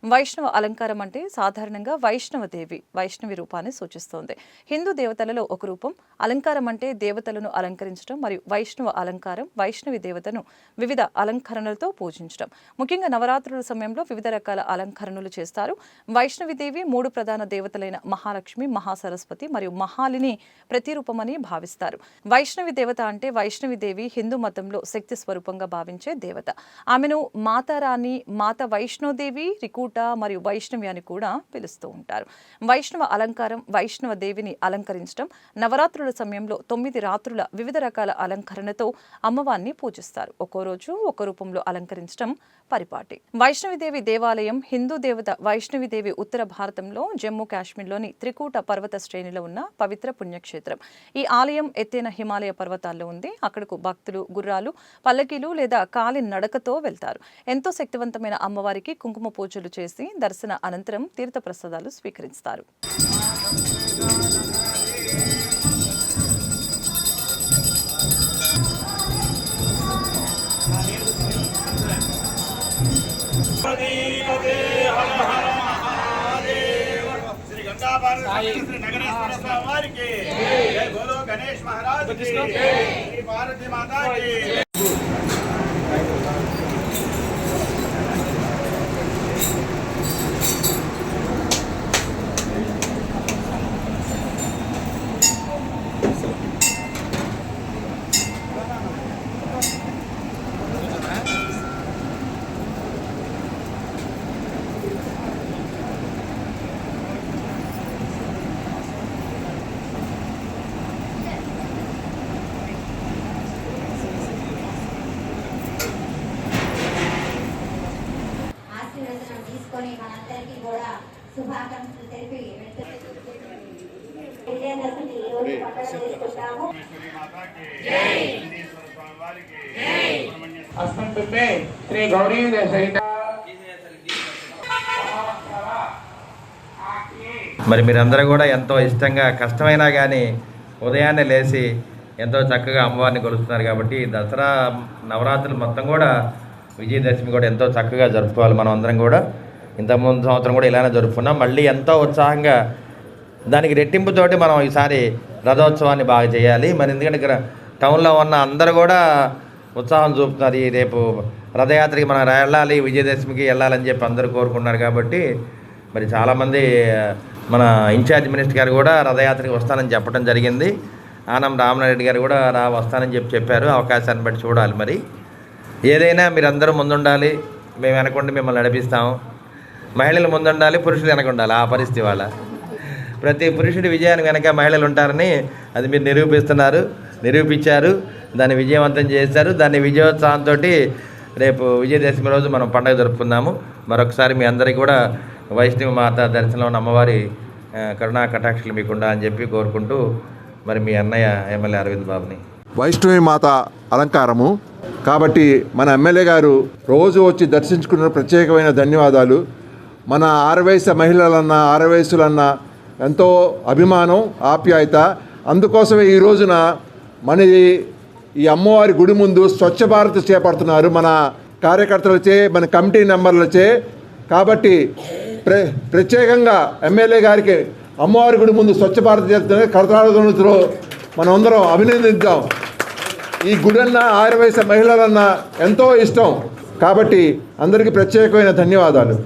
వైష్ణవ అలంకారం అంటే సాధారణంగా వైష్ణవదేవి వైష్ణవి రూపాన్ని సూచిస్తోంది. హిందూ దేవతలలో ఒక రూపం. అలంకారం అంటే దేవతలను అలంకరించడం మరియు వైష్ణవ అలంకారం వైష్ణవి దేవతను వివిధ అలంకరణలతో పూజించడం. ముఖ్యంగా నవరాత్రుల సమయంలో వివిధ రకాల అలంకరణలు చేస్తారు. వైష్ణవిదేవి 3 ప్రధాన దేవతలైన మహాలక్ష్మి, మహాసరస్వతి మరియు మహాలిని ప్రతిరూపమని భావిస్తారు. వైష్ణవి దేవత అంటే వైష్ణవిదేవి హిందూ మతంలో శక్తి స్వరూపంగా భావించే దేవత. ఆమెను మాతారాణి, మాత వైష్ణోదేవి, రికూట మరియు వైష్ణవి అని కూడా పిలుస్తూ ఉంటారు. వైష్ణవ అలంకారం వైష్ణవ దేవిని అలంకరించడం. నవరాత్రుల సమయంలో 9 రాత్రుల వివిధ రకాల అలంకరణతో అమ్మవారిని పూజిస్తారు. ఒక్కో రోజు ఒక్కో రూపంలో అలంకరించడం పరిపాటి. వైష్ణవిదేవి దేవాలయం హిందూ దేవత వైష్ణవిదేవి ఉత్తర భారతంలో జమ్మూ కాశ్మీర్లోని త్రికూట పర్వత శ్రేణిలో ఉన్న పవిత్ర పుణ్యక్షేత్రం. ఈ ఆలయం ఎత్తైన హిమాలయ పర్వతాల్లో ఉంది. అక్కడకు భక్తులు గుర్రాలు, పల్లకీలు లేదా కాలి నడకతో వెళ్తారు. ఎంతో శక్తివంతమైన అమ్మవారికి కుంకుమ పూజలు చేసి దర్శన అనంతరం తీర్థ ప్రసాదాలు స్వీకరిస్తారు. नगरेश्वर स्वामी की जय बोलो गणेश महाराज की जय पार्वती माता की। మనందరికీ కూడా శుభాకాంక్షలు తెలిపి శ్రీ గౌరీ సహిత. మరి మీరందరూ కూడా ఎంతో ఇష్టంగా కష్టమైనా కానీ ఉదయాన్నే లేచి ఎంతో చక్కగా అమ్మవారిని కొలుస్తున్నారు. కాబట్టి దసరా నవరాత్రులు మొత్తం కూడా విజయదశమి కూడా ఎంతో చక్కగా జరుపుకోవాలి. మనం అందరం కూడా ఇంతకుముందు సంవత్సరం కూడా ఇలానే జరుపుకున్నాం. మళ్ళీ ఎంతో ఉత్సాహంగా దానికి రెట్టింపుతోటి మనం ఈసారి రథోత్సవాన్ని బాగా చేయాలి. మరి ఎందుకంటే ఇక్కడ టౌన్లో ఉన్న అందరూ కూడా ఉత్సాహం చూపుతున్నారు. ఈ రేపు రథయాత్రకి మనం వెళ్ళాలి, విజయదశమికి వెళ్ళాలని చెప్పి అందరూ కోరుకున్నారు. కాబట్టి మరి చాలామంది మన ఇన్ఛార్జ్ మినిస్టర్ గారు కూడా రథయాత్రకి వస్తానని చెప్పడం జరిగింది. ఆనం రామనారెడ్డి గారు కూడా వస్తానని చెప్పారు. అవకాశాన్ని బట్టి చూడాలి. మరి ఏదైనా మీరందరూ ముందుండాలి, మేము వెనకుండి మిమ్మల్ని నడిపిస్తాము. మహిళలు ముందుండాలి, పురుషులు వెనకుండాలి. ఆ పరిస్థితి వాళ్ళ ప్రతి పురుషుడి విజయానికి వెనక మహిళలు ఉంటారని అది మీరు నిరూపించారు. దాన్ని విజయవంతం చేశారు. దాన్ని విజయోత్సాహంతో రేపు విజయదశమి రోజు మనం పండుగ జరుపుకుందాము. మరొకసారి మీ అందరికీ కూడా వైష్ణవి మాత దర్శనంలో ఉన్న అమ్మవారి కరుణా కటాక్షలు మీకుండా అని చెప్పి కోరుకుంటూ మరి మీ అన్నయ్య ఎమ్మెల్యే అరవింద్ బాబుని. వైష్ణవి మాత అలంకారము కాబట్టి మన ఎమ్మెల్యే గారు రోజు వచ్చి దర్శించుకున్న ప్రత్యేకమైన ధన్యవాదాలు. మన ఆరవయసు మహిళలన్నా ఆరవయసులన్నా ఎంతో అభిమానం, ఆప్యాయత. అందుకోసమే ఈ రోజున మన ఈ అమ్మవారి గుడి ముందు స్వచ్ఛ భారత్ చేపడుతున్నారు మన కార్యకర్తలచే, మన కమిటీ మెంబర్లచే. కాబట్టి ప్రత్యేకంగా ఎమ్మెల్యే గారికి అమ్మవారి గుడి ముందు స్వచ్ఛ భారత్ చేస్తున్న కరతాళధ్వనులతో మనం అందరం అభినందిద్దాం. ఈ గుడన్నా ఆరవయసు మహిళలన్నా ఎంతో ఇష్టం. కాబట్టి అందరికీ ప్రత్యేకమైన ధన్యవాదాలు.